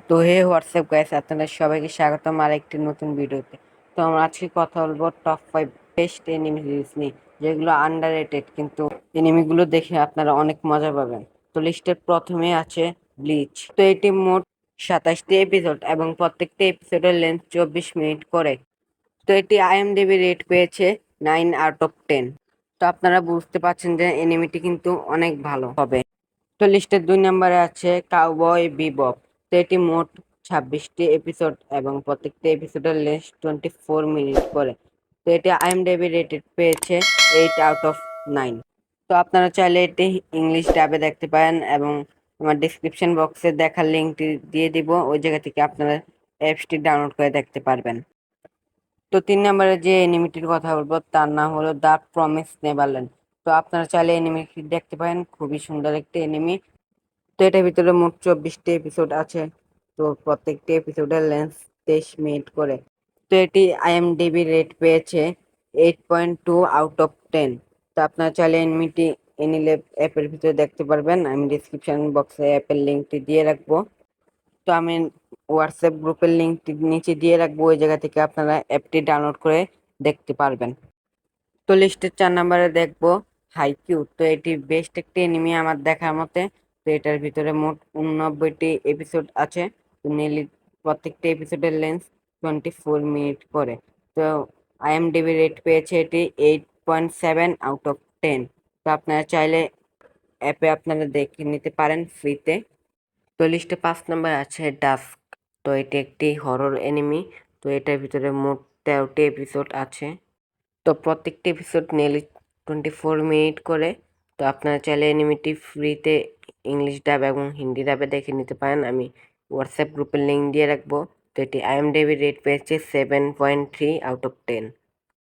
তো WhatsApp guys, আপনাদের সবাইকে স্বাগতম আর একটি নতুন ভিডিওতে। তো আমরা আজকে কথা বলবো টপ 5 বেস্ট এনিমি সিরিজ নিয়ে, যেগুলো আন্ডার রেটেড, কিন্তু এনিমিগুলো দেখে আপনারা অনেক মজা পাবেন। তো লিস্টের প্রথমে আছে ব্লিচ। তো এটি মোট 27টি এপিসোড এবং প্রত্যেকটি এপিসোডের লেন্থ 24 মিনিট করে। তো এটি আইএমডিবি রেট পেয়েছে 9/10। তো আপনারা বুঝতে পারছেন যে এনিমিটি কিন্তু অনেক ভালো হবে। তো লিস্টের 2 নম্বরে আছে কাউবয় বিবপ। তো এটি মোট 26টি এপিসোড এবং প্রত্যেকটি এপিসোডের লেন্থ 24 মিনিট করে। তো এটি আইএমডিবি রেটেড পেয়েছে 8/9। তো আপনারা চাইলে এটি ইংলিশ ডাবে দেখতে পারেন এবং আমার ডিসক্রিপশন বক্সে দেখার লিঙ্কটি দিয়ে দিব, ওই জায়গা থেকে আপনারা অ্যাপসটি ডাউনলোড করে দেখতে পারবেন। তো 3 নম্বরে যে এনিমিটির কথা বলবো তার নাম হলো দ্য প্রমিস নেভারল্যান্ড। তো আপনারা চাইলে এনিমিটি দেখতে পারেন, খুবই সুন্দর একটি এনিমি। তো এটার ভিতরে মোট 24টি এপিসোড আছে। তো প্রত্যেকটি এপিসোডের লেন্থ 23 মিনিট করে। তো এটি আইএমডিবি রেট পেয়েছে 8.2/10। তো আপনারা চাইলে এনিমিটি এনিলে অ্যাপের ভিতরে দেখতে পারবেন, আমি ডিসক্রিপশন বক্সে অ্যাপের লিঙ্কটি দিয়ে রাখবো। তো আমি হোয়াটসঅ্যাপ গ্রুপের লিঙ্কটি নিচে দিয়ে রাখবো, ওই জায়গা থেকে আপনারা অ্যাপটি ডাউনলোড করে দেখতে পারবেন। তো লিস্টের 4 নম্বরে দেখবো হাইকিউ। তো এটি বেস্ট একটি এনিমি আমার দেখার মতে। তো এটার ভিতরে মোট 89টি এপিসোড আছে। তো নির্লি প্রত্যেকটি এপিসোডের লেন্থ 24 মিনিট করে। তো আইএমডিবি রেট পেয়েছে এটি 8.7/10। তো আপনারা চাইলে অ্যাপে আপনারা দেখে নিতে পারেন ফ্রিতে। তো লিস্টে 5 নম্বর আছে ডাস্ক। তো এটি একটি হরর এনিমি। তো এটার ভিতরে মোট 13টি এপিসোড আছে। তো প্রত্যেকটি এপিসোড নিয়ারলি 24 মিনিট করে। তো আপনারা চাইলে এনিমিটি ফ্রিতে ইংলিশ ডাব এবং হিন্দি ডাবে দেখে নিতে পারেন, আমি হোয়াটসঅ্যাপ গ্রুপের লিঙ্ক দিয়ে রাখবো। তো এটি আইএমডিবি রেট পেয়েছে 7.3/10।